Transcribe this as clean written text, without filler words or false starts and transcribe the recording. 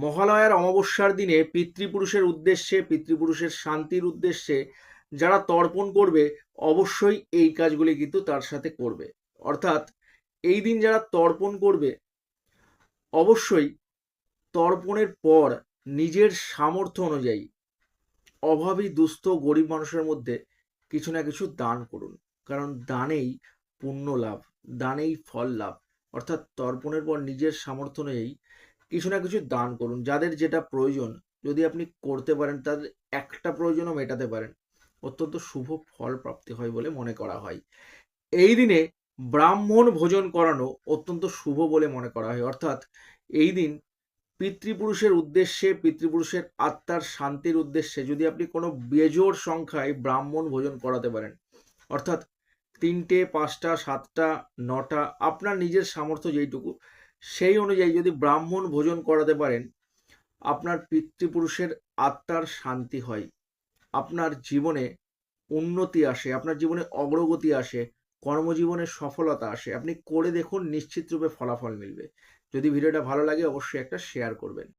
মহালয়ার অমাবস্যার দিনে পিতৃপুরুষের উদ্দেশ্যে, পিতৃপুরুষের শান্তির উদ্দেশ্যে যারা তর্পণ করবে অবশ্যই এই কাজগুলি কিন্তু তার সাথে করবে। অর্থাৎ এই দিন যারা তর্পণ করবে অবশ্যই তর্পণের পর নিজের সামর্থ্য অনুযায়ী অভাবী, দুস্থ, গরিব মানুষের মধ্যে কিছু না কিছু দান করুন। কারণ দানেই পুণ্য লাভ, দানেই ফল লাভ। অর্থাৎ তর্পণের পর নিজের সামর্থ্য অনুযায়ী কিছু না কিছু দান করুন। যাদের যেটা প্রয়োজন যদি আপনি করতে পারেন, তাদের একটা প্রয়োজনও মেটাতে পারেন, অত্যন্ত শুভ ফল প্রাপ্তি হয় বলে মনে করা হয়। এই দিনে ব্রাহ্মণ ভোজন করানো অত্যন্ত শুভ বলে মনে করা হয়। অর্থাৎ এই দিন পিতৃপুরুষের উদ্দেশ্যে, পিতৃপুরুষের আত্মার শান্তির উদ্দেশ্যে যদি আপনি কোনো বেজোড় সংখ্যায় ব্রাহ্মণ ভোজন করাতে পারেন, অর্থাৎ 3টে, 5টা, 7টা, 9টা, আপনার নিজের সামর্থ্য যেইটুকু সেই অনুযায়ী যদি ব্রাহ্মণ ভোজন করাতে পারেন, আপনার পিতৃপুরুষের আত্মার শান্তি হয়, আপনার জীবনে উন্নতি আসে, আপনার জীবনে অগ্রগতি আসে, কর্মজীবনে সফলতা আসে। আপনি করে দেখুন, নিশ্চিত রূপে ফলাফল মিলবে। যদি ভিডিওটা ভালো লাগে অবশ্যই একটা শেয়ার করবেন।